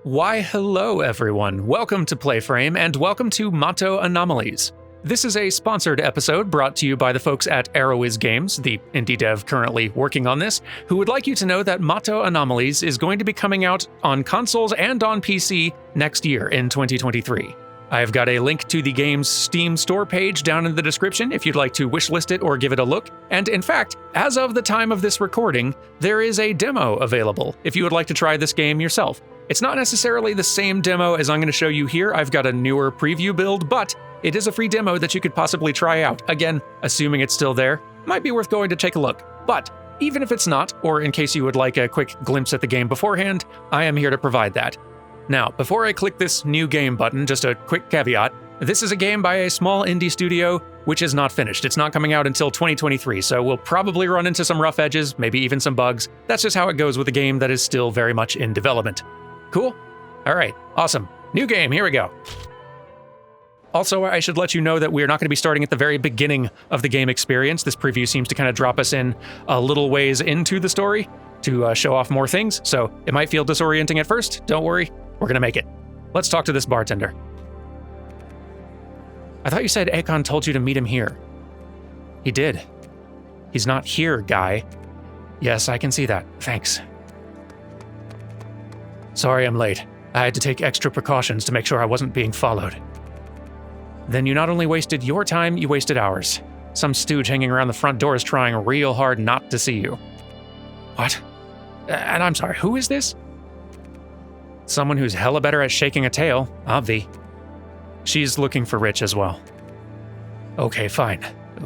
Why hello everyone, welcome to PlayFrame and welcome to Mato Anomalies. This is a sponsored episode brought to you by the folks at Arrowiz Games, the indie dev currently working on this, who would like you to know that Mato Anomalies is going to be coming out on consoles and on PC next year in 2023. I've got a link to the game's Steam store page down in the description if you'd like to wishlist it or give it a look. And in fact, as of the time of this recording, there is a demo available if you would like to try this game yourself. It's not necessarily the same demo as I'm going to show you here. I've got a newer preview build, but it is a free demo that you could possibly try out. Again, assuming it's still there, might be worth going to take a look. But even if it's not, or in case you would like a quick glimpse at the game beforehand, I am here to provide that. Now, before I click this new game button, just a quick caveat. This is a game by a small indie studio, which is not finished. It's not coming out until 2023, so we'll probably run into some rough edges, maybe even some bugs. That's just how it goes with a game that is still very much in development. Cool? All right, awesome. New game, here we go. Also, I should let you know that we're not going to be starting at the very beginning of the game experience. This preview seems to kind of drop us in a little ways into the story to show off more things, so it might feel disorienting at first. Don't worry, we're going to make it. Let's talk to this bartender. I thought you said Akon told you to meet him here. He did. He's not here, guy. Yes, I can see that. Thanks. Sorry I'm late. I had to take extra precautions to make sure I wasn't being followed. Then you not only wasted your time, you wasted ours. Some stooge hanging around the front door is trying real hard not to see you. What? And I'm sorry, who is this? Someone who's hella better at shaking a tail, obvi. She's looking for Rich as well. Okay, fine.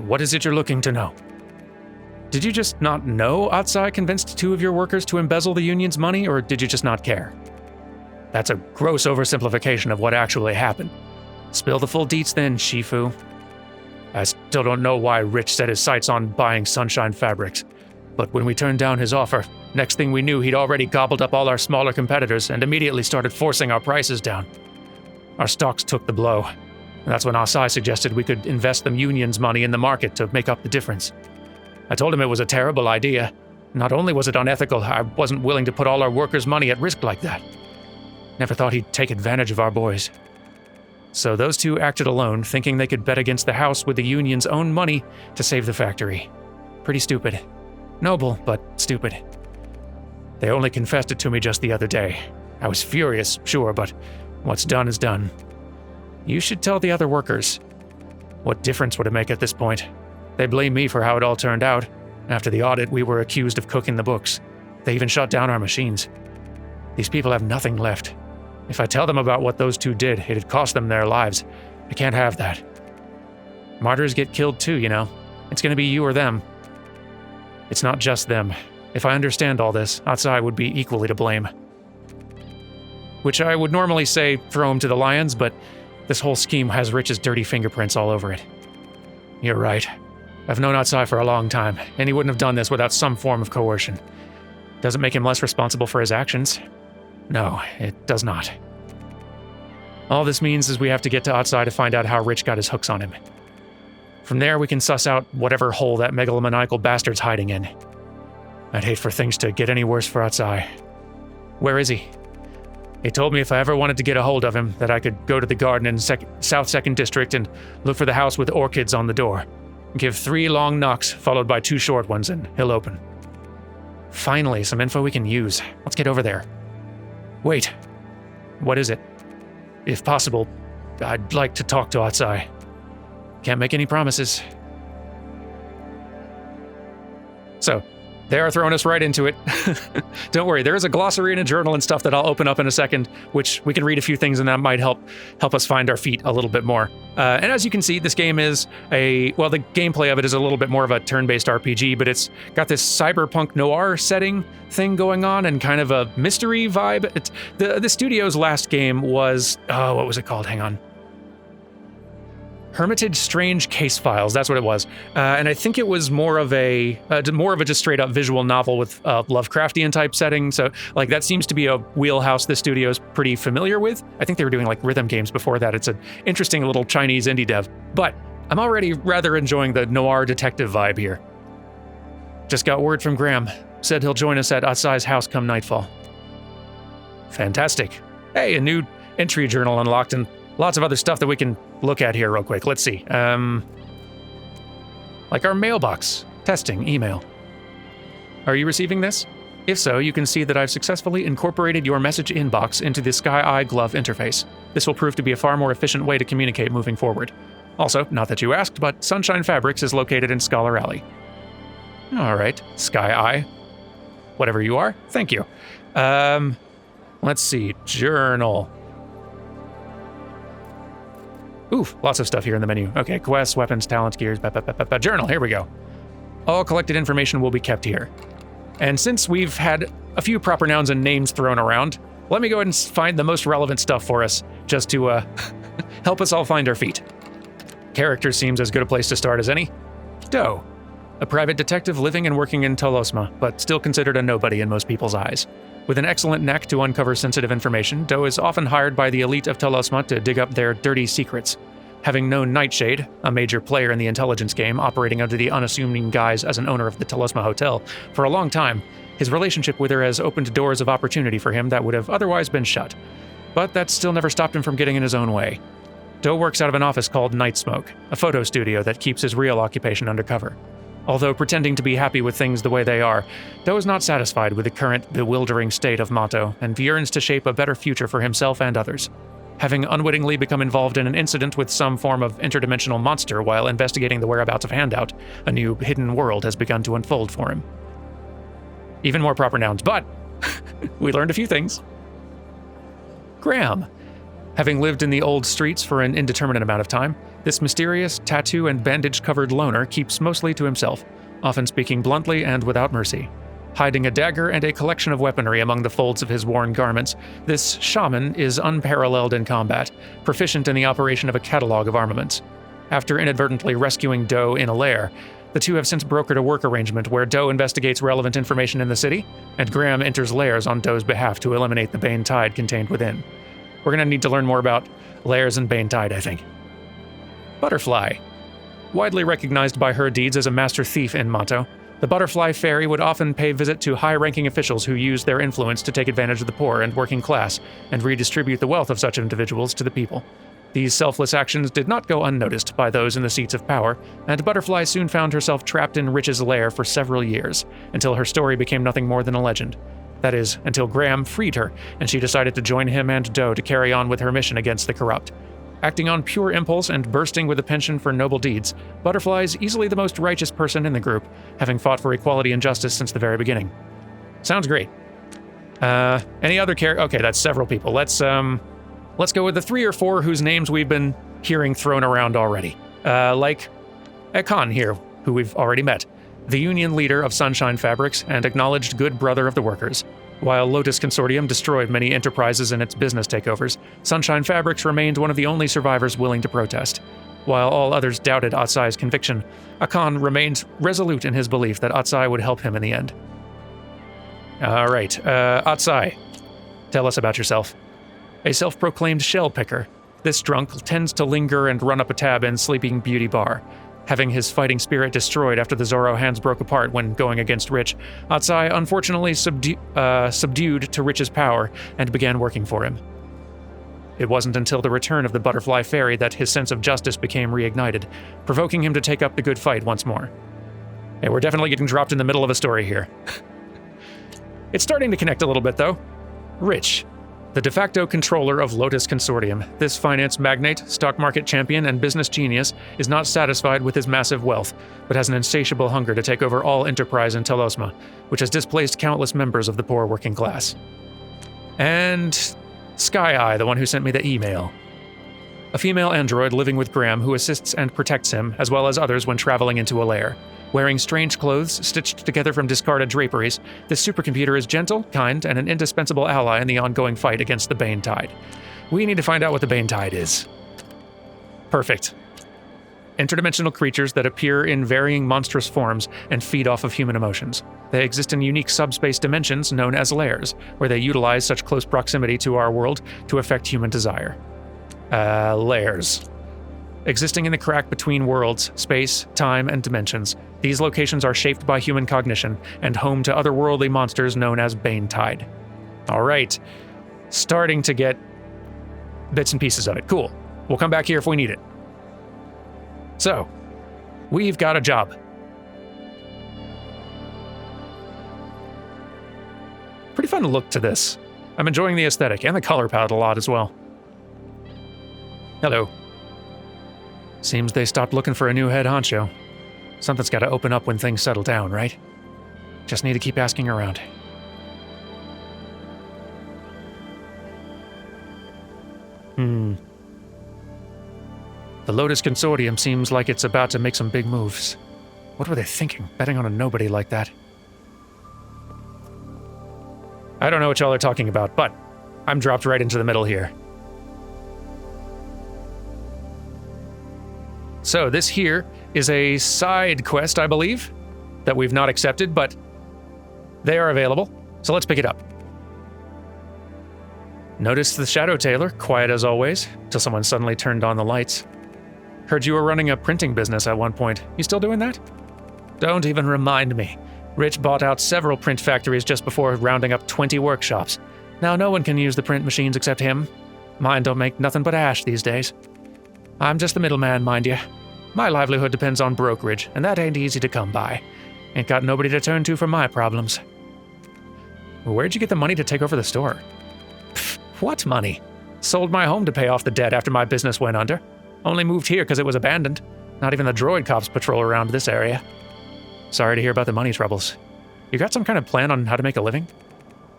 What is it you're looking to know? Did you just not know Atsai convinced two of your workers to embezzle the union's money, or did you just not care? That's a gross oversimplification of what actually happened. Spill the full deets then, Shifu. I still don't know why Rich set his sights on buying Sunshine Fabrics, but when we turned down his offer, next thing we knew he'd already gobbled up all our smaller competitors and immediately started forcing our prices down. Our stocks took the blow. That's when Atsai suggested we could invest the union's money in the market to make up the difference. I told him it was a terrible idea. Not only was it unethical, I wasn't willing to put all our workers' money at risk like that. Never thought he'd take advantage of our boys. So those two acted alone, thinking they could bet against the house with the union's own money to save the factory. Pretty stupid. Noble, but stupid. They only confessed it to me just the other day. I was furious, sure, but what's done is done. You should tell the other workers. What difference would it make at this point? They blame me for how it all turned out. After the audit, we were accused of cooking the books. They even shut down our machines. These people have nothing left. If I tell them about what those two did, it'd cost them their lives. I can't have that. Martyrs get killed too, you know. It's gonna be you or them. It's not just them. If I understand all this, Atsai would be equally to blame. Which I would normally say throw him to the lions, but this whole scheme has Rich's dirty fingerprints all over it. You're right. I've known Atsai for a long time, and he wouldn't have done this without some form of coercion. Doesn't make him less responsible for his actions. No, it does not. All this means is we have to get to Atsai to find out how Rich got his hooks on him. From there, we can suss out whatever hole that megalomaniacal bastard's hiding in. I'd hate for things to get any worse for Atsai. Where is he? He told me if I ever wanted to get a hold of him, that I could go to the garden in South 2nd District and look for the house with orchids on the door. Give 3 long knocks, followed by 2 short ones, and he'll open. Finally, some info we can use. Let's get over there. Wait. What is it? If possible, I'd like to talk to Atsai. Can't make any promises. So, they are throwing us right into it. Don't worry, there is a glossary and a journal and stuff that I'll open up in a second, which we can read a few things and that might help us find our feet a little bit more. And as you can see, this game is the gameplay of it is a little bit more of a turn-based RPG, but it's got this cyberpunk noir setting thing going on and kind of a mystery vibe. The studio's last game was, what was it called? Hang on. Hermitage Strange Case Files, that's what it was. And I think it was more of a just straight up visual novel with Lovecraftian type setting. So like that seems to be a wheelhouse the studio's pretty familiar with. I think they were doing like rhythm games before that. It's an interesting little Chinese indie dev. But I'm already rather enjoying the noir detective vibe here. Just got word from Graham. Said he'll join us at Atsai's house come nightfall. Fantastic. Hey, a new entry journal unlocked and lots of other stuff that we can look at here real quick. Let's see. Like our mailbox. Testing, email. Are you receiving this? If so, you can see that I've successfully incorporated your message inbox into the Sky Eye Glove interface. This will prove to be a far more efficient way to communicate moving forward. Also, not that you asked, but Sunshine Fabrics is located in Scholar Alley. All right, Sky Eye. Whatever you are, thank you. Let's see, journal. Oof, lots of stuff here in the menu. Okay, quests, weapons, talents, gears, journal, here we go. All collected information will be kept here. And since we've had a few proper nouns and names thrown around, let me go ahead and find the most relevant stuff for us, just to help us all find our feet. Character seems as good a place to start as any. Doe, a private detective living and working in Tolosma, but still considered a nobody in most people's eyes. With an excellent knack to uncover sensitive information, Doe is often hired by the elite of Tolosma to dig up their dirty secrets. Having known Nightshade, a major player in the intelligence game operating under the unassuming guise as an owner of the Tolosma Hotel, for a long time, his relationship with her has opened doors of opportunity for him that would have otherwise been shut. But that still never stopped him from getting in his own way. Doe works out of an office called Night Smoke, a photo studio that keeps his real occupation undercover. Although pretending to be happy with things the way they are, Doe is not satisfied with the current bewildering state of Mato and yearns to shape a better future for himself and others. Having unwittingly become involved in an incident with some form of interdimensional monster while investigating the whereabouts of Handout, a new hidden world has begun to unfold for him. Even more proper nouns, but we learned a few things. Graham. Having lived in the old streets for an indeterminate amount of time, this mysterious, tattoo and bandage-covered loner keeps mostly to himself, often speaking bluntly and without mercy. Hiding a dagger and a collection of weaponry among the folds of his worn garments, this shaman is unparalleled in combat, proficient in the operation of a catalog of armaments. After inadvertently rescuing Doe in a lair, the two have since brokered a work arrangement where Doe investigates relevant information in the city, and Graham enters lairs on Doe's behalf to eliminate the Bane Tide contained within. We're going to need to learn more about lairs and Bane Tide, I think. Butterfly. Widely recognized by her deeds as a master thief in Mato, the Butterfly Fairy would often pay visit to high-ranking officials who use their influence to take advantage of the poor and working class and redistribute the wealth of such individuals to the people. These selfless actions did not go unnoticed by those in the seats of power, and Butterfly soon found herself trapped in Rich's lair for several years, until her story became nothing more than a legend. That is, until Graham freed her, and she decided to join him and Doe to carry on with her mission against the corrupt. Acting on pure impulse and bursting with a penchant for noble deeds, Butterfly is easily the most righteous person in the group, having fought for equality and justice since the very beginning. Sounds great. Any other Okay, that's several people. Let's go with the 3 or 4 whose names we've been hearing thrown around already. Like Ekon here, who we've already met, the union leader of Sunshine Fabrics and acknowledged good brother of the workers. While Lotus Consortium destroyed many enterprises in its business takeovers, Sunshine Fabrics remained one of the only survivors willing to protest. While all others doubted Atsai's conviction, Akan remained resolute in his belief that Atsai would help him in the end. All right, Atsai, tell us about yourself. A self-proclaimed shell picker, this drunk tends to linger and run up a tab in Sleeping Beauty Bar. Having his fighting spirit destroyed after the Zoro hands broke apart when going against Rich, Atsai unfortunately subdued to Rich's power and began working for him. It wasn't until the return of the Butterfly Fairy that his sense of justice became reignited, provoking him to take up the good fight once more. Hey, we're definitely getting dropped in the middle of a story here. It's starting to connect a little bit, though. Rich, the de facto controller of Lotus Consortium, this finance magnate, stock market champion, and business genius is not satisfied with his massive wealth, but has an insatiable hunger to take over all enterprise in Telosma, which has displaced countless members of the poor working class. And Sky Eye, the one who sent me the email. A female android living with Graham who assists and protects him, as well as others when traveling into a lair. Wearing strange clothes stitched together from discarded draperies, this supercomputer is gentle, kind, and an indispensable ally in the ongoing fight against the Bane Tide. We need to find out what the Bane Tide is. Perfect. Interdimensional creatures that appear in varying monstrous forms and feed off of human emotions. They exist in unique subspace dimensions known as lairs, where they utilize such close proximity to our world to affect human desire. Lairs. Existing in the crack between worlds, space, time, and dimensions, these locations are shaped by human cognition and home to otherworldly monsters known as Bane Tide. All right, starting to get bits and pieces of it. Cool. We'll come back here if we need it. So, we've got a job. Pretty fun look to this. I'm enjoying the aesthetic and the color palette a lot as well. Hello. Seems they stopped looking for a new head honcho. Something's got to open up when things settle down, right? Just need to keep asking around. The Lotus Consortium seems like it's about to make some big moves. What were they thinking, betting on a nobody like that? I don't know what y'all are talking about, but I'm dropped right into the middle here. So this here is a side quest, I believe, that we've not accepted, but they are available, so let's pick it up. Noticed the Shadow Tailor, quiet as always, till someone suddenly turned on the lights. Heard you were running a printing business at one point. You still doing that? Don't even remind me. Rich bought out several print factories just before rounding up 20 workshops. Now no one can use the print machines except him. Mine don't make nothing but ash these days. I'm just the middleman, mind you. My livelihood depends on brokerage, and that ain't easy to come by. Ain't got nobody to turn to for my problems. Where'd you get the money to take over the store? Pfft, what money? Sold my home to pay off the debt after my business went under. Only moved here because it was abandoned. Not even the droid cops patrol around this area. Sorry to hear about the money troubles. You got some kind of plan on how to make a living?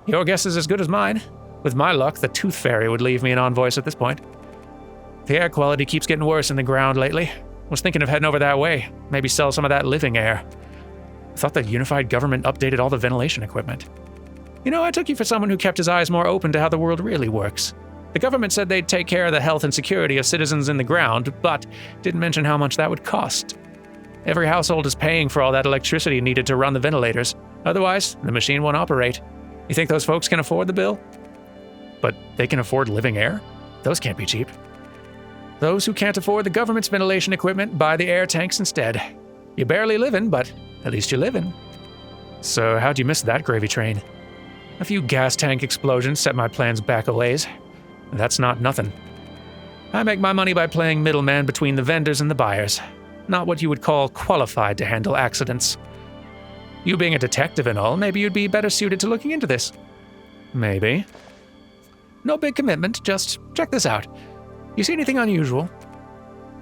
Your guess is as good as mine. With my luck, the Tooth Fairy would leave me an envoice at this point. The air quality keeps getting worse in the ground lately. Was thinking of heading over that way. Maybe sell some of that living air. I thought the unified government updated all the ventilation equipment. You know, I took you for someone who kept his eyes more open to how the world really works. The government said they'd take care of the health and security of citizens in the ground, but didn't mention how much that would cost. Every household is paying for all that electricity needed to run the ventilators. Otherwise, the machine won't operate. You think those folks can afford the bill? But they can afford living air? Those can't be cheap. Those who can't afford the government's ventilation equipment buy the air tanks instead. You're barely living, but at least you're living. So how'd you miss that gravy train? A few gas tank explosions set my plans back a ways. That's not nothing. I make my money by playing middleman between the vendors and the buyers. Not what you would call qualified to handle accidents. You being a detective and all, maybe you'd be better suited to looking into this. Maybe. No big commitment, just check this out. You see anything unusual?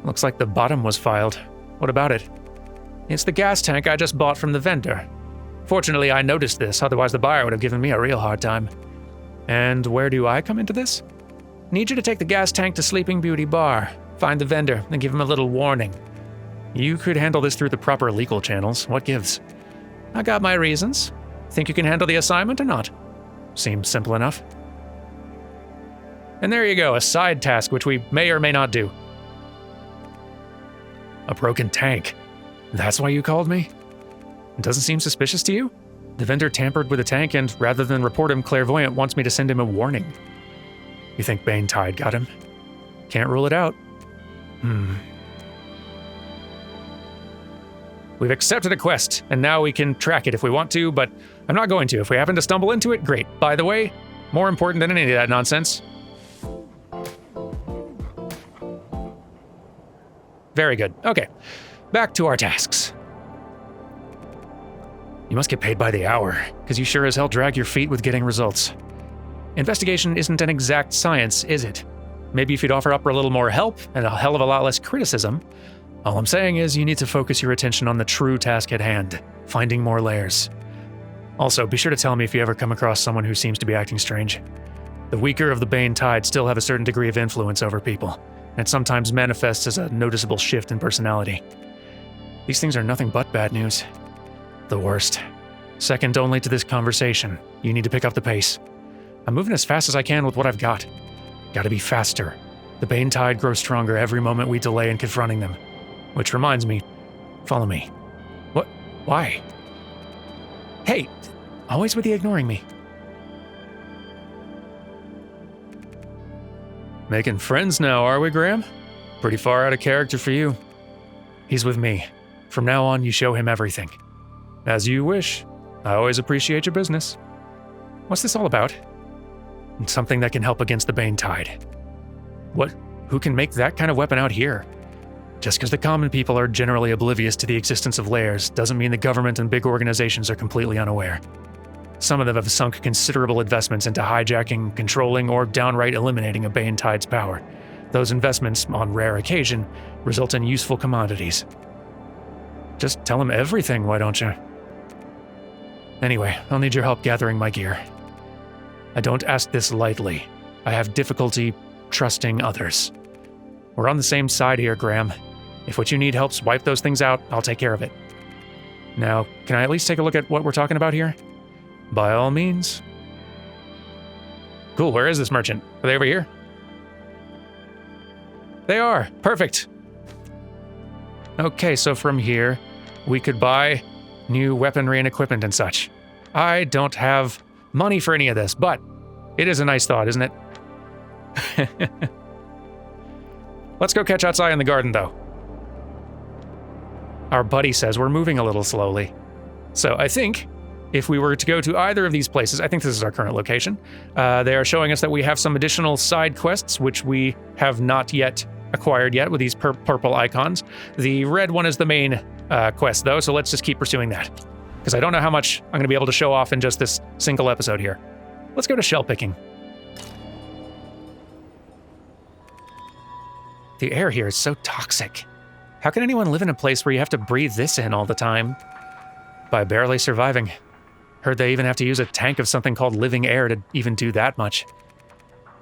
Looks like the bottom was filed. What about it? It's the gas tank I just bought from the vendor. Fortunately, I noticed this, otherwise the buyer would have given me a real hard time. And where do I come into this? Need you to take the gas tank to Sleeping Beauty Bar, find the vendor, and give him a little warning. You could handle this through the proper legal channels. What gives? I got my reasons. Think you can handle the assignment or not? Seems simple enough. And there you go, a side task which we may or may not do. A broken tank. That's why you called me? It doesn't seem suspicious to you? The vendor tampered with the tank and, rather than report him clairvoyant, wants me to send him a warning. You think Bane Tide got him? Can't rule it out. We've accepted a quest, and now we can track it if we want to, but I'm not going to. If we happen to stumble into it, great. By the way, more important than any of that nonsense. Very good. Okay, back to our tasks. You must get paid by the hour, because you sure as hell drag your feet with getting results. Investigation isn't an exact science, is it? Maybe if you'd offer up a little more help and a hell of a lot less criticism. All I'm saying is you need to focus your attention on the true task at hand, finding more layers. Also, be sure to tell me if you ever come across someone who seems to be acting strange. The weaker of the Bane Tide still have a certain degree of influence over people, and it sometimes manifests as a noticeable shift in personality. These things are nothing but bad news. The worst. Second only to this conversation, you need to pick up the pace. I'm moving as fast as I can with what I've got. Gotta be faster. The Bane Tide grows stronger every moment we delay in confronting them. Which reminds me, follow me. What? Why? Hey, always with you ignoring me. Making friends now, are we, Graham? Pretty far out of character for you. He's with me. From now on, you show him everything. As you wish. I always appreciate your business. What's this all about? Something that can help against the Bane Tide. What? Who can make that kind of weapon out here? Just because the common people are generally oblivious to the existence of layers doesn't mean the government and big organizations are completely unaware. Some of them have sunk considerable investments into hijacking, controlling, or downright eliminating a Bane Tide's power. Those investments, on rare occasion, result in useful commodities. Just tell them everything, why don't you? Anyway, I'll need your help gathering my gear. I don't ask this lightly. I have difficulty trusting others. We're on the same side here, Graham. If what you need helps wipe those things out, I'll take care of it. Now, can I at least take a look at what we're talking about here? By all means. Cool, where is this merchant? Are they over here? They are! Perfect! Okay, so from here, we could buy new weaponry and equipment and such. I don't have money for any of this, but it is a nice thought, isn't it? Let's go catch outside in the garden, though. Our buddy says we're moving a little slowly. So I think if we were to go to either of these places, I think this is our current location, they are showing us that we have some additional side quests, which we have not yet acquired yet with these purple icons. The red one is the main quest, though, so let's just keep pursuing that. Because I don't know how much I'm going to be able to show off in just this single episode here. Let's go to shell picking. The air here is so toxic. How can anyone live in a place where you have to breathe this in all the time? By barely surviving. Heard they even have to use a tank of something called living air to even do that much.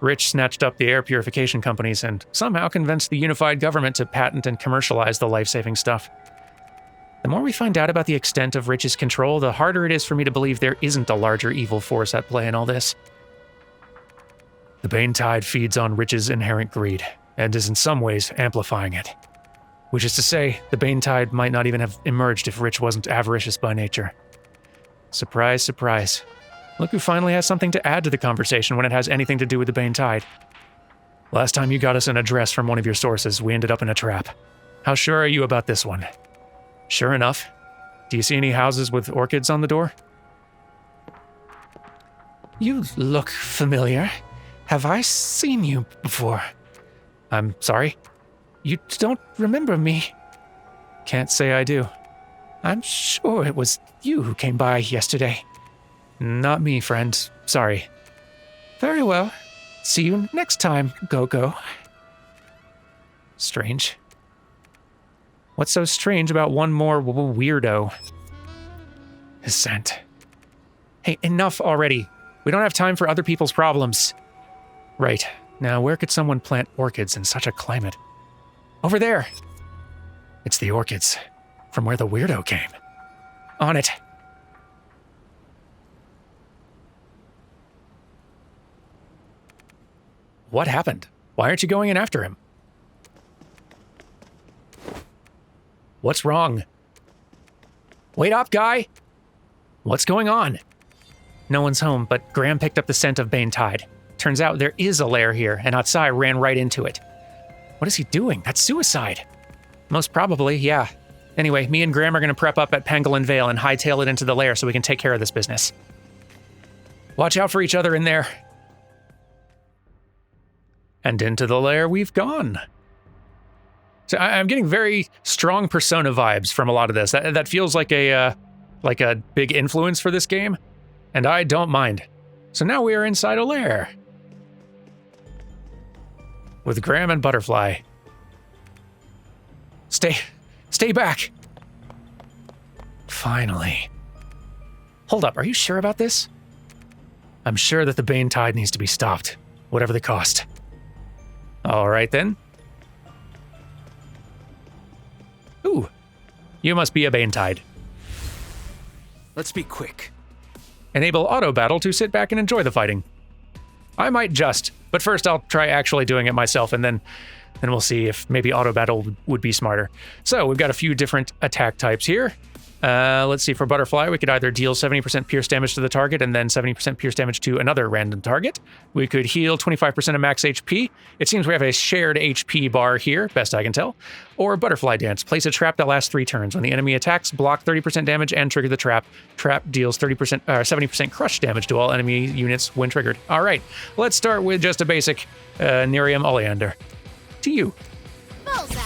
Rich snatched up the air purification companies and somehow convinced the unified government to patent and commercialize the life-saving stuff. The more we find out about the extent of Rich's control, the harder it is for me to believe there isn't a larger evil force at play in all this. The Bane Tide feeds on Rich's inherent greed, and is in some ways amplifying it. Which is to say, the Bane Tide might not even have emerged if Rich wasn't avaricious by nature. Surprise, surprise. Look who finally has something to add to the conversation when it has anything to do with the Bane Tide. Last time you got us an address from one of your sources, we ended up in a trap. How sure are you about this one? Sure enough. Do you see any houses with orchids on the door? You look familiar. Have I seen you before? I'm sorry? You don't remember me? Can't say I do. I'm sure it was you who came by yesterday. Not me, friend. Sorry. Very well. See you next time, Go-Go. Strange. What's so strange about one more weirdo? His scent. Hey, enough already. We don't have time for other people's problems. Right. Now, where could someone plant orchids in such a climate? Over there. It's the orchids, from where the weirdo came. On it. What happened? Why aren't you going in after him? What's wrong? Wait up, guy! What's going on? No one's home, but Graham picked up the scent of Bane Tide. Turns out there is a lair here, and Atsai ran right into it. What is he doing? That's suicide. Most probably, yeah. Anyway, me and Graham are gonna prep up at Pangolin Vale and hightail it into the lair so we can take care of this business. Watch out for each other in there. And into the lair we've gone. So I'm getting very strong Persona vibes from a lot of this. That feels like a big influence for this game, and I don't mind. So now we are inside a lair. With Graham and Butterfly. Stay back! Finally. Hold up, are you sure about this? I'm sure that the Bane Tide needs to be stopped, whatever the cost. All right then. Ooh, you must be a Bane Tide. Let's be quick. Enable auto battle to sit back and enjoy the fighting. I might just, but first I'll try actually doing it myself, and then we'll see if maybe auto battle would be smarter. So we've got a few different attack types here. Let's see, for Butterfly, we could either deal 70% pierce damage to the target and then 70% pierce damage to another random target. We could heal 25% of max HP. It seems we have a shared HP bar here, best I can tell. Or Butterfly Dance. Place a trap that lasts 3 turns. When the enemy attacks, block 30% damage and trigger the trap. Trap deals 70% crush damage to all enemy units when triggered. All right, let's start with just a basic Nerium Oleander. To you. Bullseye.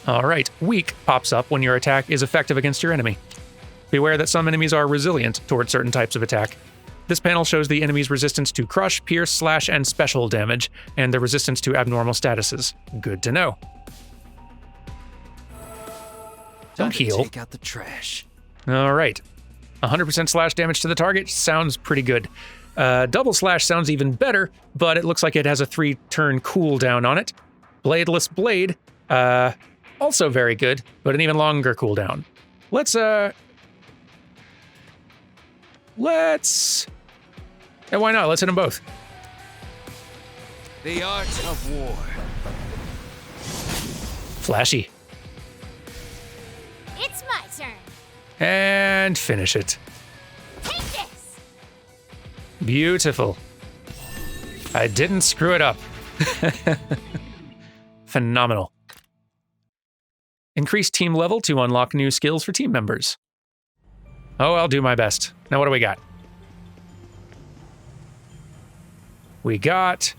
All right, Weak pops up when your attack is effective against your enemy. Beware that some enemies are resilient toward certain types of attack. This panel shows the enemy's resistance to crush, pierce, slash, and special damage, and their resistance to abnormal statuses. Good to know. Don't heal. Take out the trash. All right. 100% slash damage to the target sounds pretty good. Double slash sounds even better, but it looks like it has a 3-turn cooldown on it. Bladeless Blade, also very good, but an even longer cooldown. Let's, and why not? Let's hit them both. The art of war. Flashy. It's my turn. And finish it. Take this. Beautiful. I didn't screw it up. Phenomenal. Increase team level to unlock new skills for team members. Oh, I'll do my best. Now what do we got? We got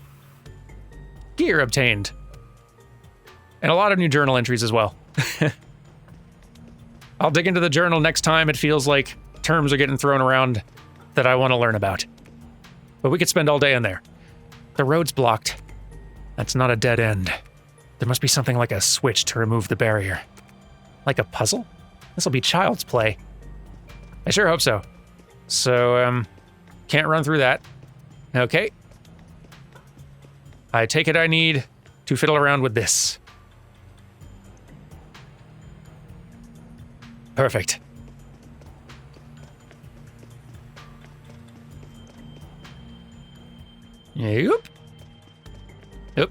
gear obtained. And a lot of new journal entries as well. I'll dig into the journal next time it feels like terms are getting thrown around that I want to learn about. But we could spend all day in there. The road's blocked. That's not a dead end. There must be something like a switch to remove the barrier. Like a puzzle? This'll be child's play. I sure hope so. So, can't run through that. Okay. I take it I need to fiddle around with this. Perfect. Yep. Yep.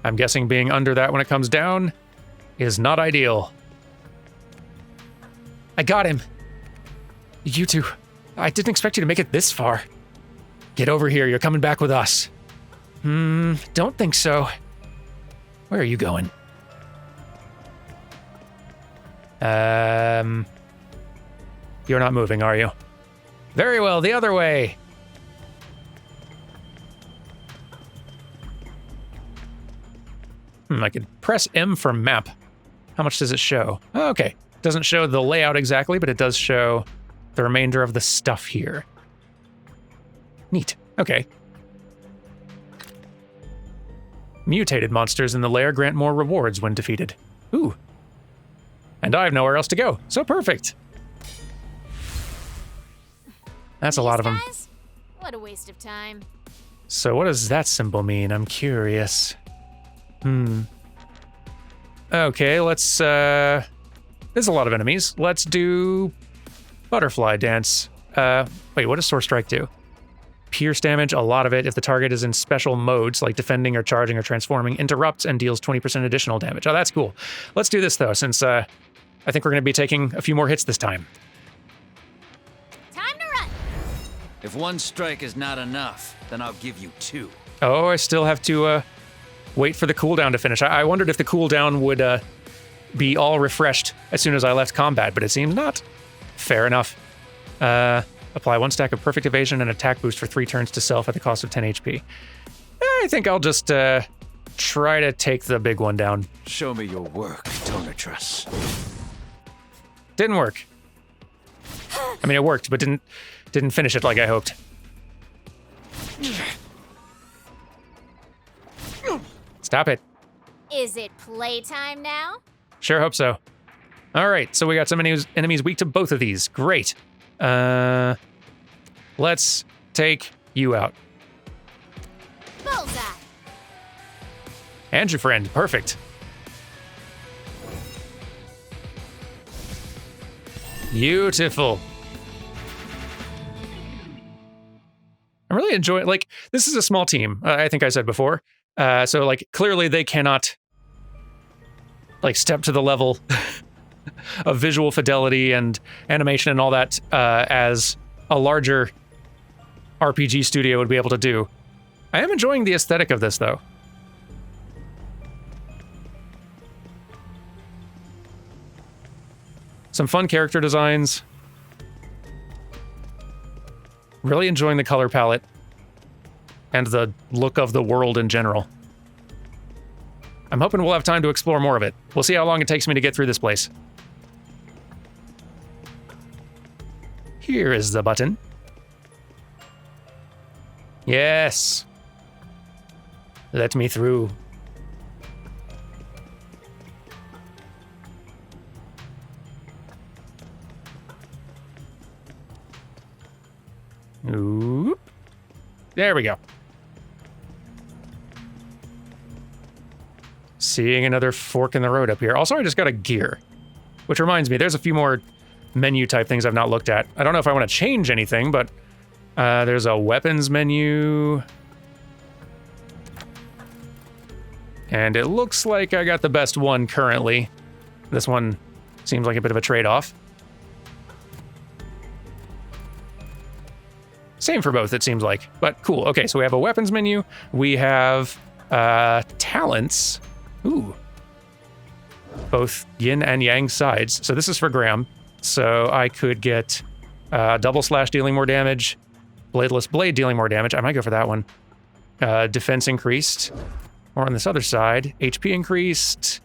I'm guessing being under that when it comes down is not ideal. I got him. You two, I didn't expect you to make it this far. Get over here, you're coming back with us. Don't think so. Where are you going? You're not moving, are you? Very well, the other way. I could press M for map. How much does it show? Oh, okay. Doesn't show the layout exactly, but it does show the remainder of the stuff here. Neat. Okay. Mutated monsters in the lair grant more rewards when defeated. Ooh. And I have nowhere else to go, so perfect. That's a lot of them. Guys? What a waste of time. So what does that symbol mean? I'm curious. Okay, let's, there's a lot of enemies. Let's do Butterfly Dance. Wait, what does Sword Strike do? Pierce damage, a lot of it, if the target is in special modes, like defending or charging or transforming, interrupts and deals 20% additional damage. Oh, that's cool. Let's do this, though, since I think we're going to be taking a few more hits this time. Time to run. If one strike is not enough, then I'll give you 2. Oh, I still have to wait for the cooldown to finish. I wondered if the cooldown would be all refreshed as soon as I left combat, but it seems not. Fair enough. Apply 1 stack of perfect evasion and attack boost for 3 turns to self at the cost of 10 HP. I think I'll just try to take the big one down. Show me your work, Tonatrus. Didn't work. I mean, it worked, but didn't finish it like I hoped. Stop it. Is it playtime now? Sure hope so. All right, so we got some enemies weak to both of these. Great. Let's take you out. Bullseye. And your friend. Perfect. Beautiful. I'm really enjoying, like, this is a small team, I think I said before. So, like, clearly they cannot, like, step to the level of visual fidelity and animation and all that as a larger RPG studio would be able to do. I am enjoying the aesthetic of this, though. Some fun character designs. Really enjoying the color palette and the look of the world in general. I'm hoping we'll have time to explore more of it. We'll see how long it takes me to get through this place. Here is the button. Yes. Let me through. Oop. There we go. Seeing another fork in the road up here. Also, I just got a gear. Which reminds me, there's a few more menu type things I've not looked at. I don't know if I want to change anything, but there's a weapons menu. And it looks like I got the best one currently. This one seems like a bit of a trade-off. Same for both, it seems like, but cool. Okay, so we have a weapons menu. We have talents. Ooh. Both yin and yang sides. So this is for Graham. So I could get double slash dealing more damage, bladeless blade dealing more damage. I might go for that one. Defense increased. Or on this other side, HP increased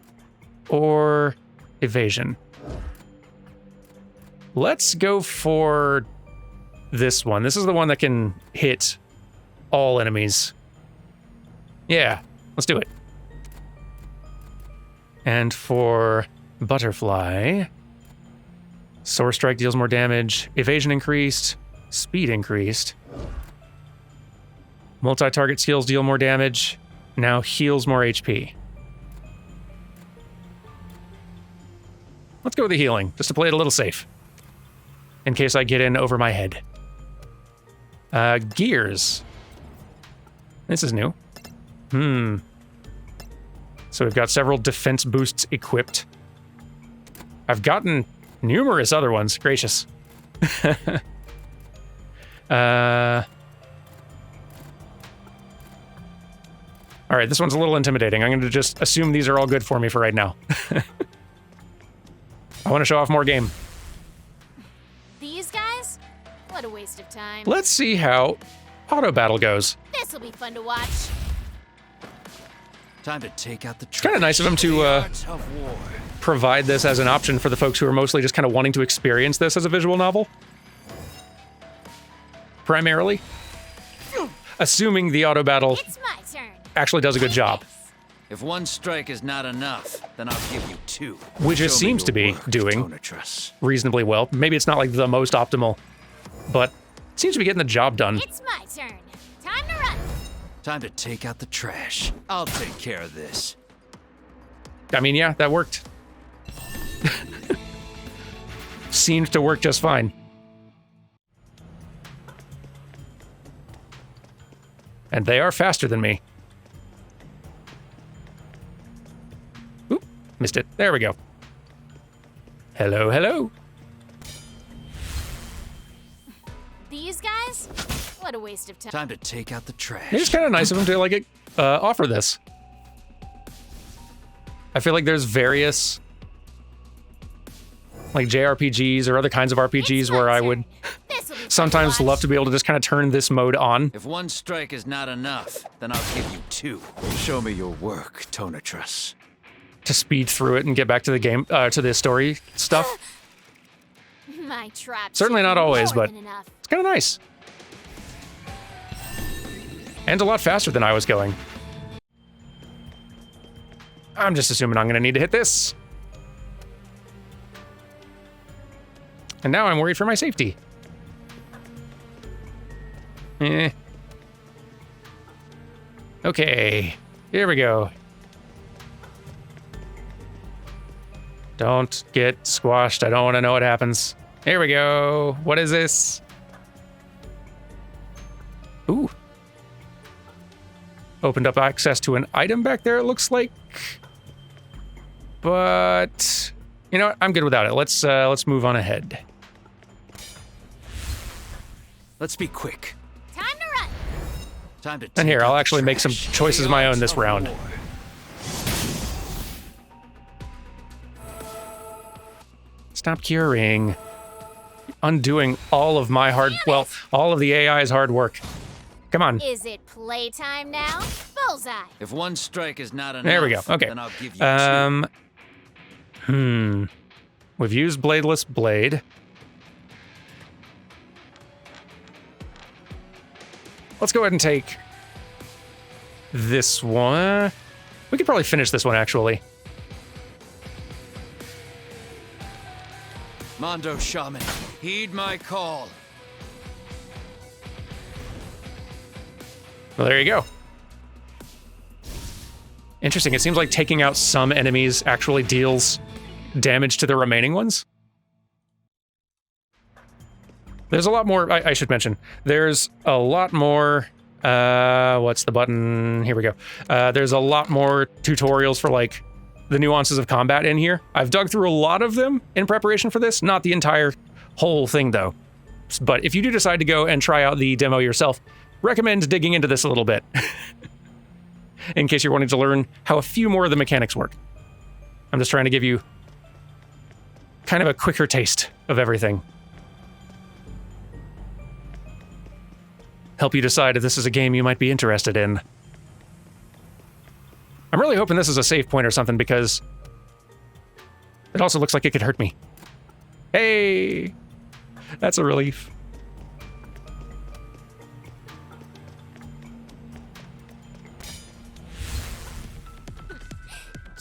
or evasion. Let's go for this one. This is the one that can hit all enemies. Yeah, let's do it. And for butterfly, Soar Strike deals more damage, evasion increased, speed increased. Multi-target skills deal more damage, now heals more HP. Let's go with the healing, just to play it a little safe. In case I get in over my head. Gears. This is new. So we've got several defense boosts equipped. I've gotten numerous other ones. Gracious. All right, this one's a little intimidating. I'm going to just assume these are all good for me for right now. I want to show off more game. These guys? What a waste of time. Let's see how auto battle goes. This'll be fun to watch. Time to take out the trash. It's kind of nice of them to provide this as an option for the folks who are mostly just kind of wanting to experience this as a visual novel. Primarily. Assuming the auto battle It's my turn. actually does a good job. If one strike is not enough, then I'll give you two. Which it Show me seems your to be work, doing Tonatrus. reasonably well. Maybe it's not like the most optimal, but it seems to be getting the job done. It's my turn. Time to run. Time to take out the trash. I'll take care of this. I mean, yeah, that worked. Seemed to work just fine. And they are faster than me. Oop, missed it. There we go. Hello, hello. These guys? What a waste of time. Time to take out the trash. It's kind of nice of them to like offer this. I feel like there's various like JRPGs or other kinds of RPGs It's my where I turn. would This'll be fun to sometimes watch. love to be able to just kind of turn this mode on. If one strike is not enough, then I'll give you two. Show me your work, Tonatrus. To speed through it and get back to the game, to the story stuff. My trap. Certainly should not be always, more but than enough. it's kind of nice. And a lot faster than I was going. I'm just assuming I'm going to need to hit this. And now I'm worried for my safety. Okay, here we go. Don't get squashed. I don't want to know what happens. Here we go. What is this? Ooh. Opened up access to an item back there, it looks like. But You know what? I'm good without it. Let's move on ahead. Let's be quick. Time to run. Time to. And here, take I'll out actually the make some trash. choices of my own this The round. war. Stop curing. Undoing all of my all of the AI's hard work. Come on. Is it playtime now? Bullseye. If one strike is not enough, There we go. Okay. then I'll give you two. We've used Bladeless Blade. Let's go ahead and take this one. We could probably finish this one, actually. Mondo Shaman, heed my call. Well, there you go. Interesting. It seems like taking out some enemies actually deals damage to the remaining ones. There's a lot more, I should mention. There's a lot more, what's the button? Here we go. There's a lot more tutorials for like the nuances of combat in here. I've dug through a lot of them in preparation for this, not the entire whole thing though. But if you do decide to go and try out the demo yourself, recommend digging into this a little bit. In case you're wanting to learn how a few more of the mechanics work. I'm just trying to give you kind of a quicker taste of everything. Help you decide if this is a game you might be interested in. I'm really hoping this is a save point or something because it also looks like it could hurt me. Hey! That's a relief.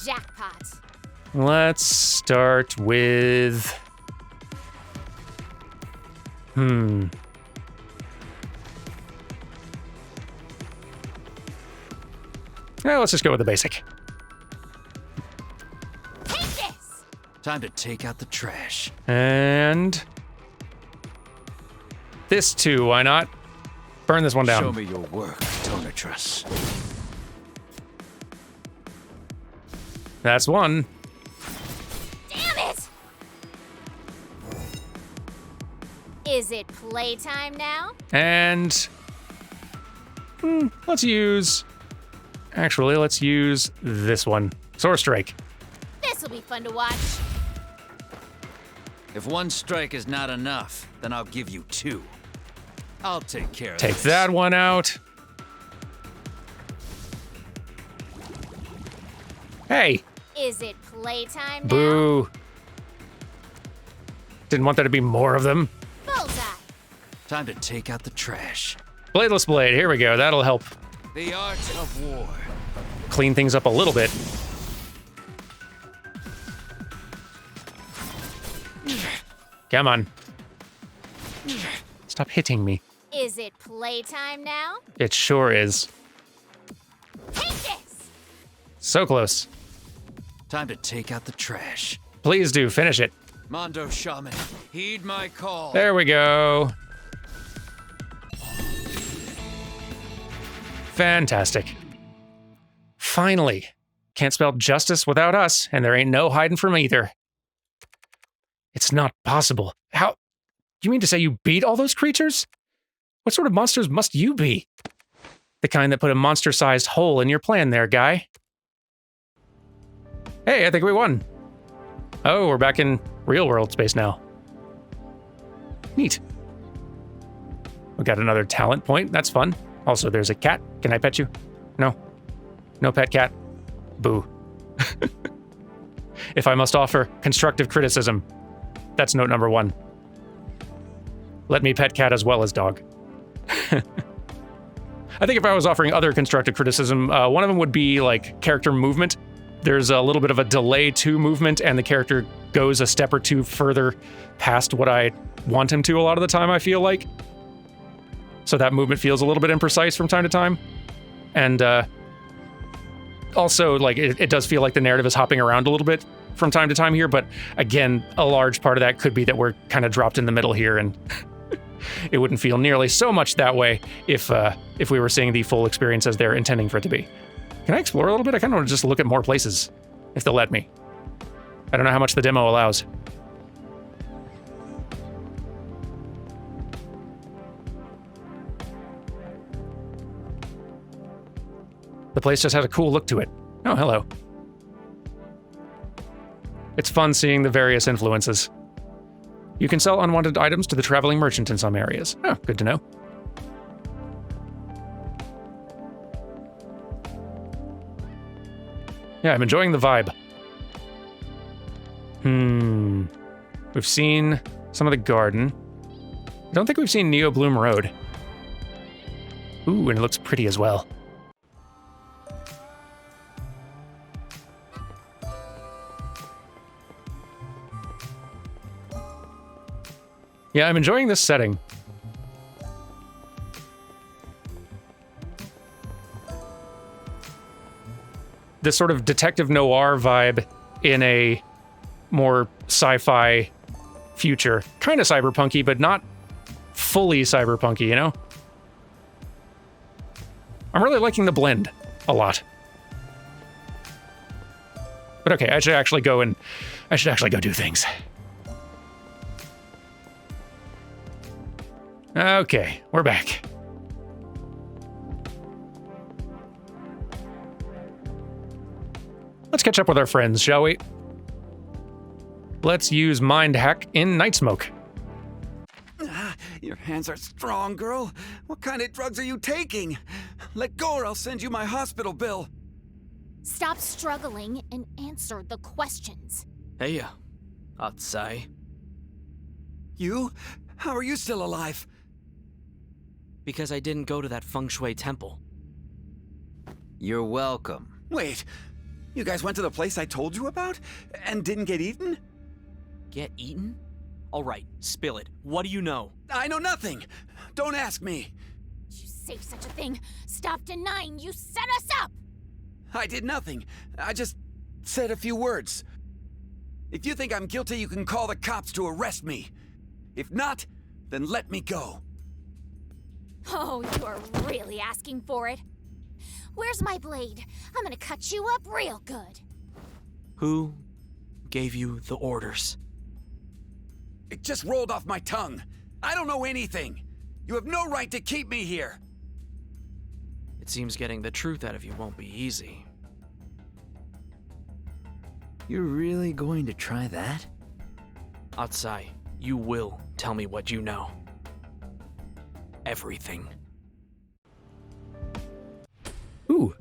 Jackpot. Let's start with... Well, let's just go with the basic. Take this. Time to take out the trash. And... this too, why not? Burn this one down. Show me your work, Tonatrus. That's one. Damn it! Is it playtime now? And... let's use... Actually, let's use this one. Sword Strike. This'll be fun to watch. If one strike is not enough, then I'll give you two. I'll take care of Take this. that one out. Hey! Is it playtime now? Boo. Didn't want there to be more of them. Bullseye. Time to take out the trash. Bladeless Blade, here we go. That'll help The art of war. clean things up a little bit. Come on. Stop hitting me. Is it playtime now? It sure is. Take this. So close. Time to take out the trash. Please do, finish it. Mondo Shaman, heed my call. There we go. Fantastic. Finally. Can't spell justice without us, and there ain't no hiding from either. It's not possible. How? You mean to say you beat all those creatures? What sort of monsters must you be? The kind that put a monster-sized hole in your plan there, guy. Hey, I think we won. Oh, we're back in real-world space now. Neat. We got another talent point. That's fun. Also, there's a cat. Can I pet you? No. No pet cat. Boo. If I must offer constructive criticism, that's note number 1. Let me pet cat as well as dog. I think if I was offering other constructive criticism, one of them would be like character movement. There's a little bit of a delay to movement, and the character goes a step or two further past what I want him to a lot of the time, I feel like. So that movement feels a little bit imprecise from time to time. And also, like, it does feel like the narrative is hopping around a little bit from time to time here, but again, a large part of that could be that we're kind of dropped in the middle here, and it wouldn't feel nearly so much that way if we were seeing the full experience as they're intending for it to be. Can I explore a little bit? I kind of want to just look at more places, if they'll let me. I don't know how much the demo allows. The place just has a cool look to it. Oh, hello. It's fun seeing the various influences. You can sell unwanted items to the traveling merchant in some areas. Oh, good to know. Yeah, I'm enjoying the vibe. We've seen some of the garden. I don't think we've seen Neo Bloom Road. Ooh, and it looks pretty as well. Yeah, I'm enjoying this setting. This sort of detective noir vibe in a more sci-fi future. Kind of cyberpunky, but not fully cyberpunky, you know? I'm really liking the blend a lot. But okay, I should actually go do things. Okay, we're back. Let's catch up with our friends, shall we? Let's use Mind Hack in Night Smoke. Your hands are strong, girl. What kind of drugs are you taking? Let go or I'll send you my hospital bill. Stop struggling and answer the questions. Hey, outside. You? How are you still alive? Because I didn't go to that feng shui temple. You're welcome. Wait, you guys went to the place I told you about? And didn't get eaten? Get eaten? Alright, spill it. What do you know? I know nothing. Don't ask me. You say such a thing. Stop denying you set us up! I did nothing. I just said a few words. If you think I'm guilty, you can call the cops to arrest me. If not, then let me go. Oh, you're really asking for it. Where's my blade? I'm gonna cut you up real good. Who gave you the orders? It just rolled off my tongue. I don't know anything. You have no right to keep me here. It seems getting the truth out of you won't be easy. You're really going to try that? Outside, you will tell me what you know. Everything. Ooh.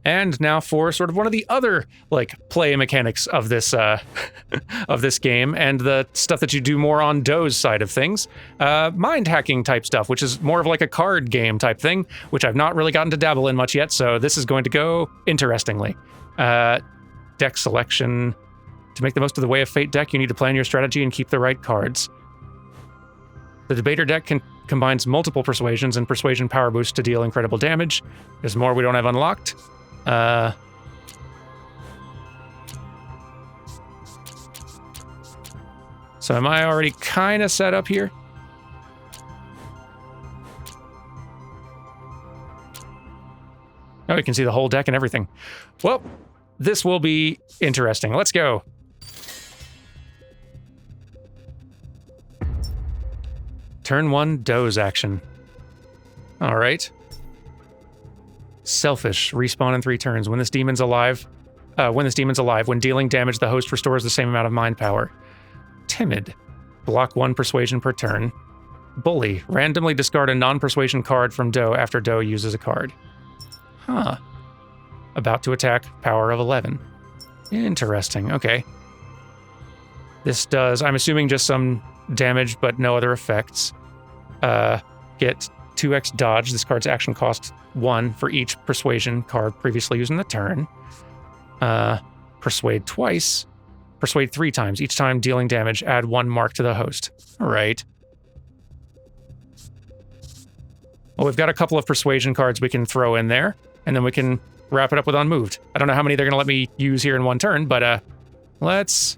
And now for sort of one of the other, like, play mechanics of this, of this game, and the stuff that you do more on Doe's side of things. Mind hacking type stuff, which is more of like a card game type thing, which I've not really gotten to dabble in much yet, so this is going to go interestingly. Deck selection. To make the most of the Way of Fate deck, you need to plan your strategy and keep the right cards. The Debater deck combines multiple persuasions and persuasion power boosts to deal incredible damage. There's more we don't have unlocked. So am I already kind of set up here? Oh, you can see the whole deck and everything. Well, this will be interesting. Let's go. Turn 1 Doze action. All right. Selfish. Respawn in 3 turns. When this demon's alive, when dealing damage, the host restores the same amount of mind power. Timid. Block 1 persuasion per turn. Bully. Randomly discard a non-persuasion card from Doe after Doe uses a card. Huh. About to attack. Power of 11. Interesting. Okay. This does, I'm assuming, just some damage, but no other effects. Get 2x dodge. This card's action costs 1 for each persuasion card previously used in the turn. Persuade twice. Persuade 3 times. Each time dealing damage, add 1 mark to the host. All right. Well, we've got a couple of persuasion cards we can throw in there, and then we can wrap it up with Unmoved. I don't know how many they're going to let me use here in one turn, but let's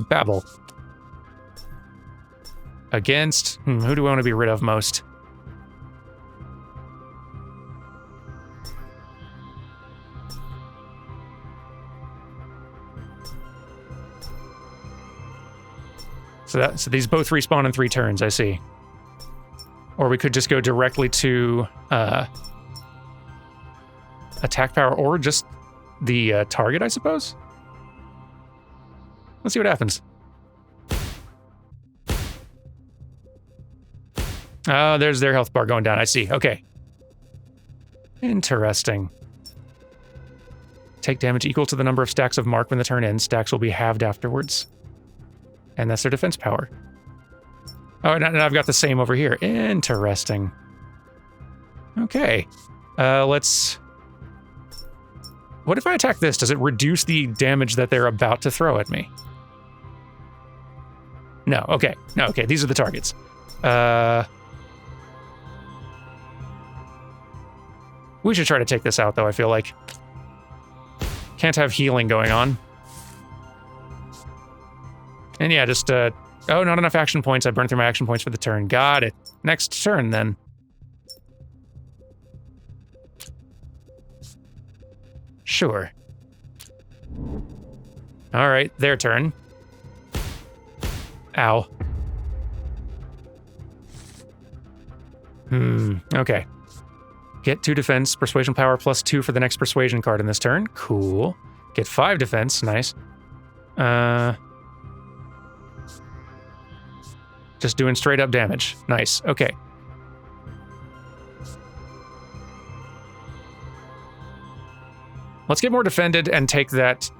babble. Against, who do I want to be rid of most? So these both respawn in 3 turns, I see. Or we could just go directly to attack power or just the target, I suppose? Let's see what happens. Oh, there's their health bar going down. I see. Okay. Interesting. Take damage equal to the number of stacks of mark when the turn ends. Stacks will be halved afterwards. And that's their defense power. Oh, and I've got the same over here. Interesting. Okay. Let's... What if I attack this? Does it reduce the damage that they're about to throw at me? No, okay. No, okay. These are the targets. We should try to take this out, though, I feel like. Can't have healing going on. And yeah, just, oh, not enough action points. I burned through my action points for the turn. Got it. Next turn, then. Sure. All right, their turn. Ow. Okay. Get 2 defense, persuasion power +2 for the next persuasion card in this turn. Cool. Get 5 defense, nice. Just doing straight up damage. Nice, okay. Let's get more defended and take that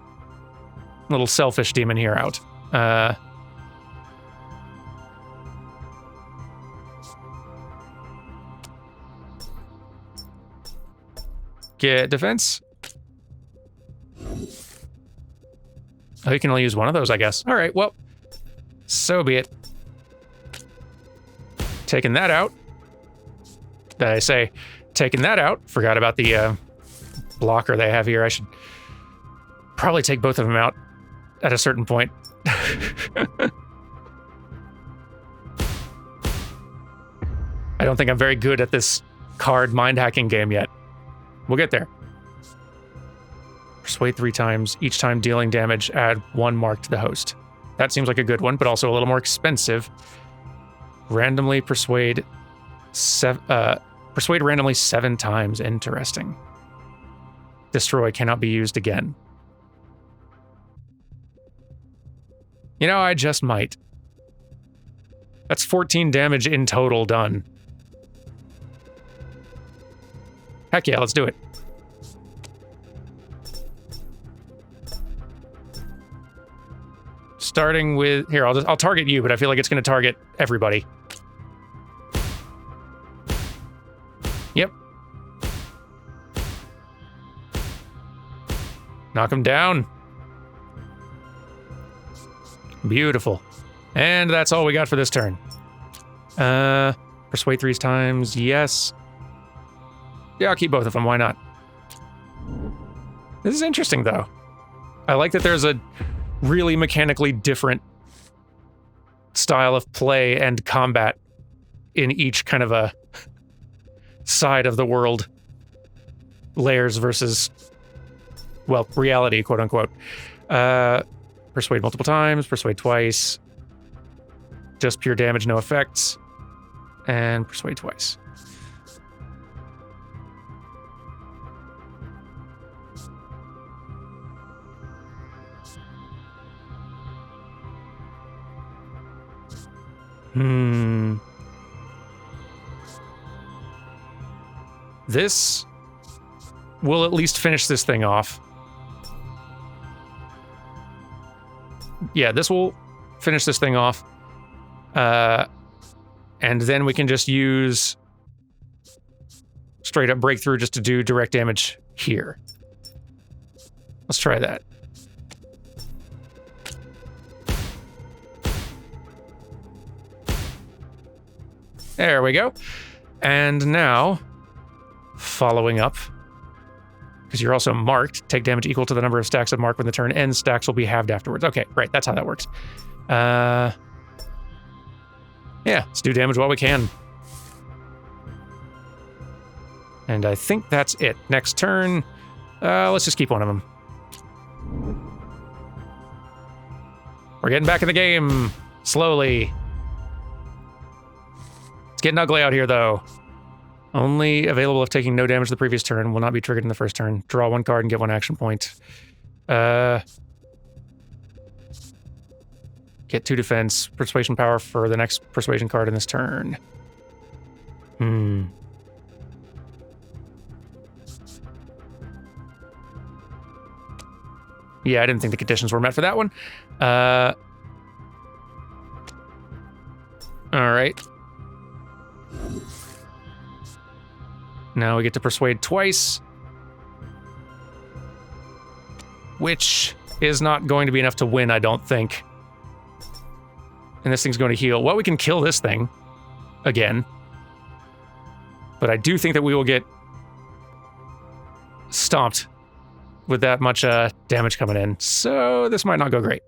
little selfish demon here out. Get defense. Oh, you can only use one of those, I guess. All right, well, so be it. Taking that out. Did I say taking that out? Forgot about the blocker they have here. I should probably take both of them out at a certain point. I don't think I'm very good at this card mind hacking game yet. We'll get there. Persuade 3 times, each time dealing damage, add 1 mark to the host. That seems like a good one, but also a little more expensive. Randomly persuade randomly 7 times. Interesting. Destroy cannot be used again. You know, I just might. That's 14 damage in total done. Heck yeah, let's do it. Starting with... Here, I'll target you, but I feel like it's going to target everybody. Yep. Knock him down. Beautiful. And that's all we got for this turn. Persuade 3 times, yes. Yeah, I'll keep both of them, why not? This is interesting, though. I like that there's a really mechanically different style of play and combat in each kind of a side of the world. Layers versus, well, reality, quote unquote. Persuade multiple times, persuade twice. Just pure damage, no effects. And persuade twice. This will at least finish this thing off. Yeah, this will finish this thing off. And then we can just use straight up breakthrough just to do direct damage here. Let's try that. There we go. And now, following up, because you're also marked, take damage equal to the number of stacks of mark when the turn ends. Stacks will be halved afterwards. Okay, right, that's how that works. Yeah, let's do damage while we can. And I think that's it. Next turn, let's just keep one of them. We're getting back in the game. Slowly. It's getting ugly out here, though. Only available if taking no damage the previous turn. Will not be triggered in the first turn. Draw 1 card and get 1 action point. Get 2 defense. Persuasion power for the next persuasion card in this turn. Yeah, I didn't think the conditions were met for that one. Alright. Now we get to persuade twice. Which is not going to be enough to win, I don't think. And this thing's going to heal. Well, we can kill this thing. Again. But I do think that we will get stomped with that much damage coming in. So this might not go great.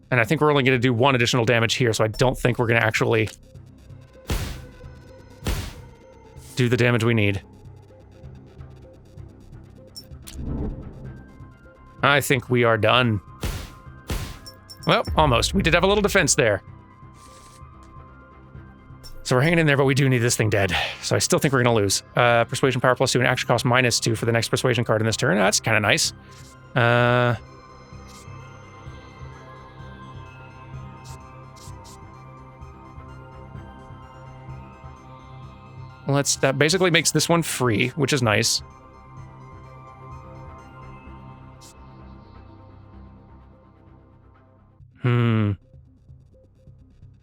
And I think we're only going to do 1 additional damage here, so I don't think we're going to actually do the damage we need. I think we are done. Well, almost. We did have a little defense there. So we're hanging in there, but we do need this thing dead. So I still think we're going to lose. Persuasion power +2 and action cost -2 for the next persuasion card in this turn. That's kind of nice. That basically makes this one free, which is nice.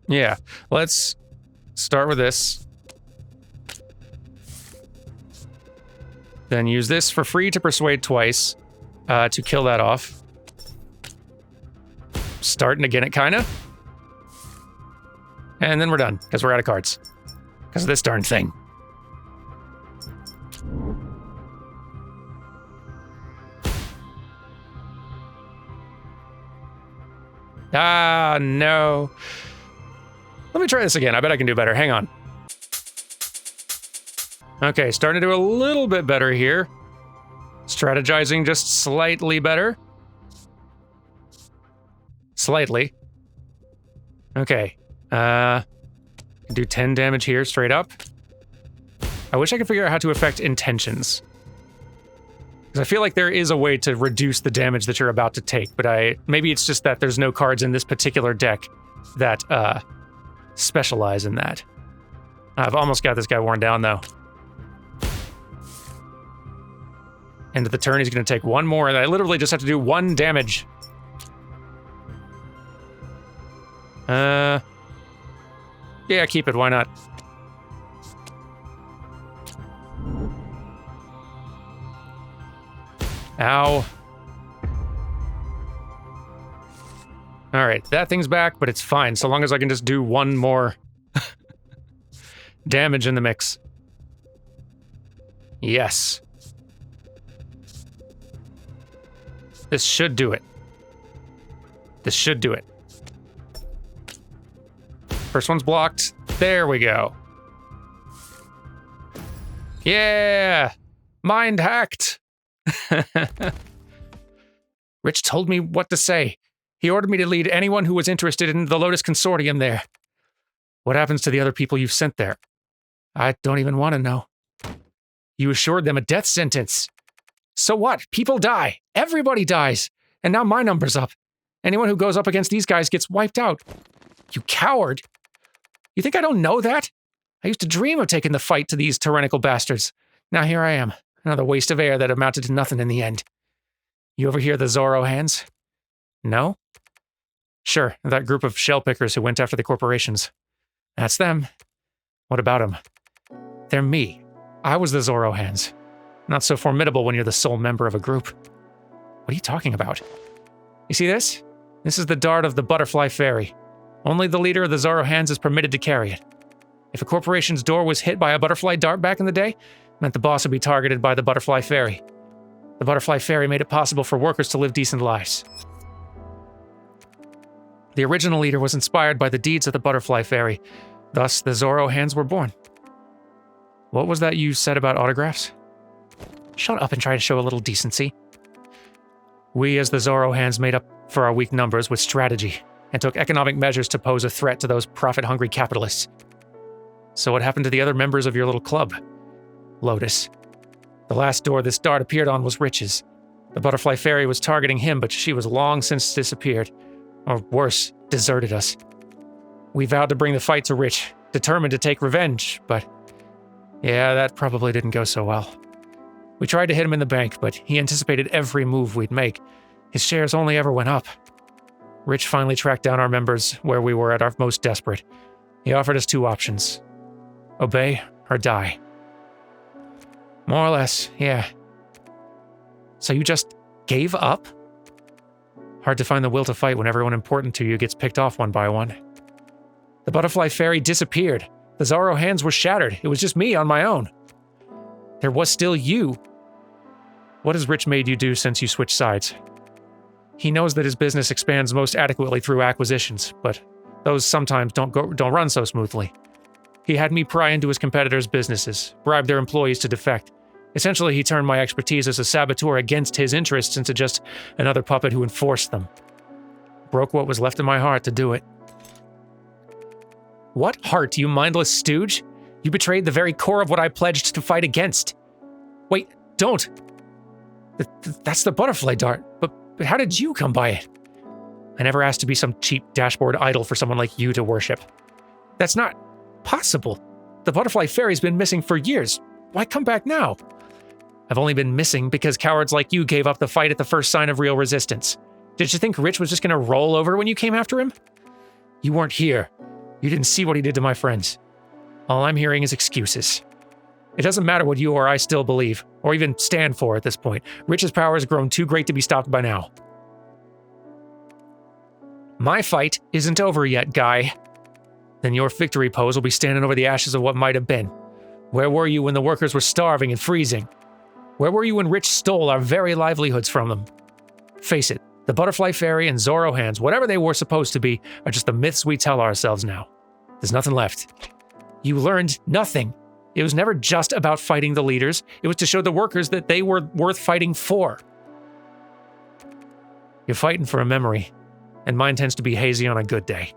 Yeah, let's start with this. Then use this for free to persuade twice to kill that off. Starting again it kinda. And then we're done, because we're out of cards. Because of this darn thing. Ah, no. Let me try this again. I bet I can do better. Hang on. Okay, starting to do a little bit better here. Strategizing just slightly better. Slightly. Okay. Do 10 damage here straight up. I wish I could figure out how to affect intentions. Because I feel like there is a way to reduce the damage that you're about to take, but maybe it's just that there's no cards in this particular deck that specialize in that. I've almost got this guy worn down, though. End of the turn, he's going to take 1 more, and I literally just have to do 1 damage. Yeah, keep it, why not? Ow. Alright, that thing's back, but it's fine, so long as I can just do 1 more damage in the mix. Yes. This should do it. This should do it. First one's blocked. There we go. Yeah! Mind hacked! Rich told me what to say. He ordered me to lead anyone who was interested in the Lotus Consortium there. What happens to the other people you've sent there? I don't even want to know. You assured them a death sentence. So what? People die. Everybody dies. And now my number's up. Anyone who goes up against these guys gets wiped out. You coward. You think I don't know that? I used to dream of taking the fight to these tyrannical bastards. Now here I am. Another waste of air that amounted to nothing in the end. You ever hear the Zorro hands? No? Sure, that group of shell pickers who went after the corporations. That's them. What about them? They're me. I was the Zorro hands. Not so formidable when you're the sole member of a group. What are you talking about? You see this? This is the dart of the Butterfly Fairy. Only the leader of the Zorro hands is permitted to carry it. If a corporation's door was hit by a butterfly dart back in the day, it meant the boss would be targeted by the Butterfly Fairy. The Butterfly Fairy made it possible for workers to live decent lives. The original leader was inspired by the deeds of the Butterfly Fairy. Thus, the Zorro hands were born. What was that you said about autographs? Shut up and try to show a little decency. We as the Zorro hands made up for our weak numbers with strategy and took economic measures to pose a threat to those profit-hungry capitalists. So what happened to the other members of your little club? Lotus. The last door this dart appeared on was Rich's. The Butterfly Fairy was targeting him, but she was long since disappeared. Or worse, deserted us. We vowed to bring the fight to Rich, determined to take revenge, but yeah, that probably didn't go so well. We tried to hit him in the bank, but he anticipated every move we'd make. His shares only ever went up. Rich finally tracked down our members where we were at our most desperate. He offered us 2 options. Obey or die. More or less, yeah. So you just gave up? Hard to find the will to fight when everyone important to you gets picked off one by one. The Butterfly Fairy disappeared. The Zorro hands were shattered. It was just me on my own. There was still you. What has Rich made you do since you switched sides? He knows that his business expands most adequately through acquisitions, but those sometimes don't run so smoothly. He had me pry into his competitors' businesses, bribe their employees to defect. Essentially, he turned my expertise as a saboteur against his interests into just another puppet who enforced them. Broke what was left in my heart to do it. What heart, you mindless stooge? You betrayed the very core of what I pledged to fight against. Wait, don't. That's the butterfly dart, but how did you come by it? I never asked to be some cheap dashboard idol for someone like you to worship. That's not possible. The Butterfly Fairy's been missing for years. Why come back now? I've only been missing because cowards like you gave up the fight at the first sign of real resistance. Did you think Rich was just going to roll over when you came after him? You weren't here. You didn't see what he did to my friends. All I'm hearing is excuses. It doesn't matter what you or I still believe, or even stand for at this point. Rich's power has grown too great to be stopped by now. My fight isn't over yet, Guy. Then your victory pose will be standing over the ashes of what might have been. Where were you when the workers were starving and freezing? Where were you when Rich stole our very livelihoods from them? Face it, the Butterfly Fairy and Zorro hands, whatever they were supposed to be, are just the myths we tell ourselves now. There's nothing left. You learned nothing. It was never just about fighting the leaders. It was to show the workers that they were worth fighting for. You're fighting for a memory, and mine tends to be hazy on a good day.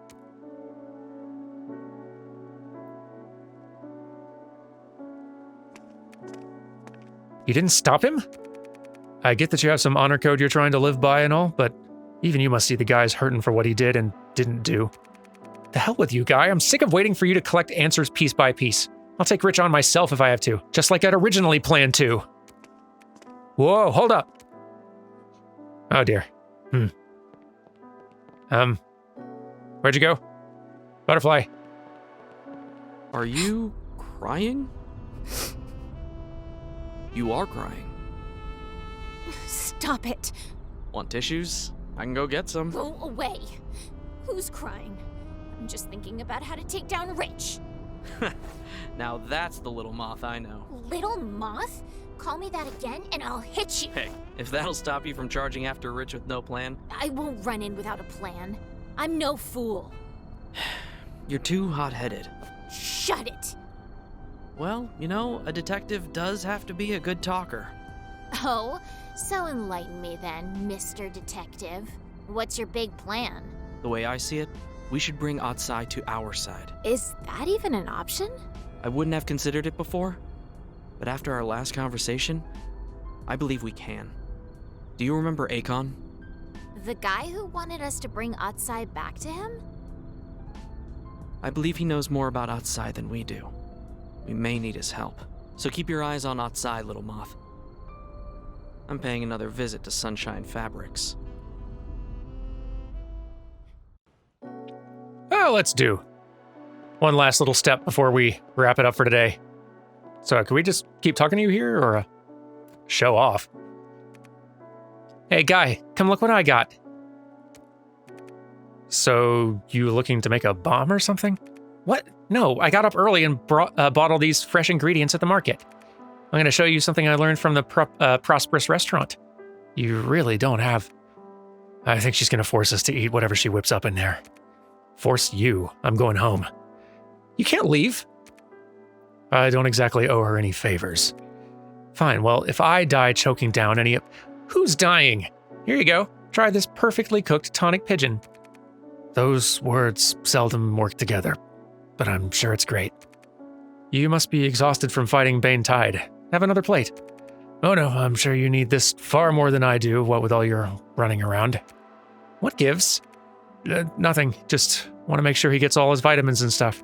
You didn't stop him? I get that you have some honor code you're trying to live by and all, but even you must see the guy's hurting for what he did and didn't do. The hell with you, Guy. I'm sick of waiting for you to collect answers piece by piece. I'll take Rich on myself if I have to, just like I'd originally planned to. Whoa, hold up. Oh dear. Where'd you go? Butterfly. Are you crying? You are crying. Stop it. Want tissues? I can go get some. Go away. Who's crying? I'm just thinking about how to take down Rich. Now that's the little moth I know. Little moth? Call me that again and I'll hit you. Hey, if that'll stop you from charging after Rich with no plan. I won't run in without a plan. I'm no fool. You're too hot-headed. Shut it. Well, you know, a detective does have to be a good talker. Oh, so enlighten me then, Mr. Detective. What's your big plan? The way I see it, we should bring Outside to our side. Is that even an option? I wouldn't have considered it before, but after our last conversation, I believe we can. Do you remember Akon? The guy who wanted us to bring Outside back to him? I believe he knows more about Outside than we do. We may need his help, so keep your eyes on Outside, little moth. I'm paying another visit to Sunshine Fabrics. Oh, let's do one last little step before we wrap it up for today. So, can we just keep talking to you here, or show off? Hey, Guy, come look what I got. So, you looking to make a bomb or something? What? No, I got up early and bought all these fresh ingredients at the market. I'm going to show you something I learned from the prosperous restaurant. You really don't have... I think she's going to force us to eat whatever she whips up in there. Force you. I'm going home. You can't leave. I don't exactly owe her any favors. Fine, well, if I die choking down any... Who's dying? Here you go. Try this perfectly cooked tonic pigeon. Those words seldom work together, but I'm sure it's great. You must be exhausted from fighting Bane Tide. Have another plate. Oh no, I'm sure you need this far more than I do, what with all your running around. What gives? Nothing. Just want to make sure he gets all his vitamins and stuff.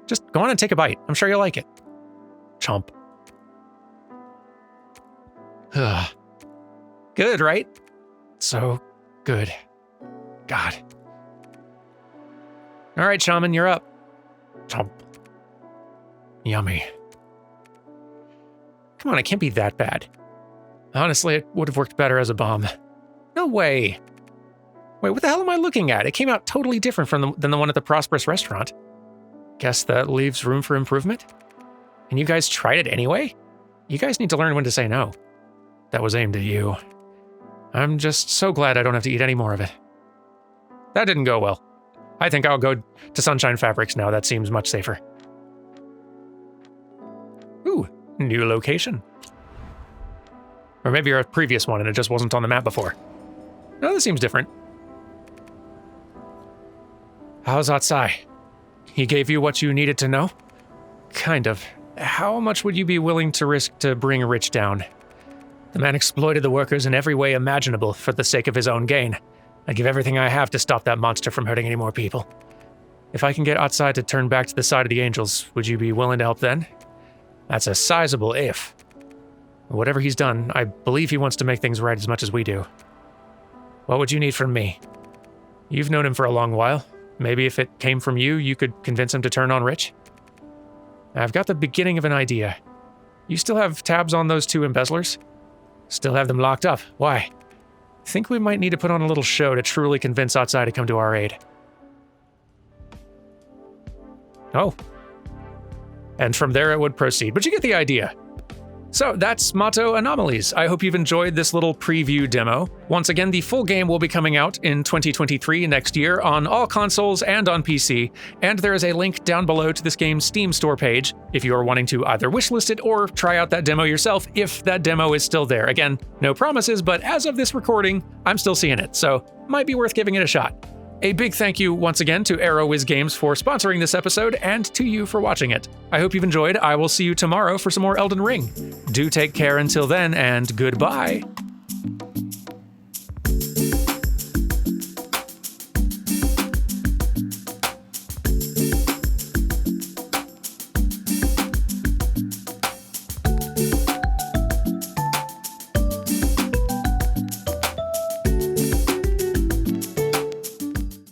Just go on and take a bite. I'm sure you'll like it. Chomp. Ugh. Good, right? So good. God. All right, Shaman, you're up. Chomp. Yummy. Come on, it can't be that bad. Honestly, it would have worked better as a bomb. No way. Wait, what the hell am I looking at? It came out totally different than the one at the Prosperous Restaurant. Guess that leaves room for improvement? And you guys tried it anyway? You guys need to learn when to say no. That was aimed at you. I'm just so glad I don't have to eat any more of it. That didn't go well. I think I'll go to Sunshine Fabrics now. That seems much safer. Ooh, new location. Or maybe our previous one and it just wasn't on the map before. No, this seems different. How's Atsai? He gave you what you needed to know? Kind of. How much would you be willing to risk to bring Rich down? The man exploited the workers in every way imaginable for the sake of his own gain. I'd give everything I have to stop that monster from hurting any more people. If I can get Atsai to turn back to the side of the Angels, would you be willing to help then? That's a sizable if. Whatever he's done, I believe he wants to make things right as much as we do. What would you need from me? You've known him for a long while. Maybe if it came from you, you could convince him to turn on Rich? I've got the beginning of an idea. You still have tabs on those two embezzlers? Still have them locked up. Why? Think we might need to put on a little show to truly convince Atsai to come to our aid. Oh. And from there it would proceed, but you get the idea. So that's Mato Anomalies. I hope you've enjoyed this little preview demo. Once again, the full game will be coming out in 2023 next year on all consoles and on PC, and there is a link down below to this game's Steam store page if you are wanting to either wishlist it or try out that demo yourself if that demo is still there. Again, no promises, but as of this recording, I'm still seeing it, so might be worth giving it a shot. A big thank you once again to ArrowWiz Games for sponsoring this episode and to you for watching it. I hope you've enjoyed. I will see you tomorrow for some more Elden Ring. Do take care until then, and goodbye.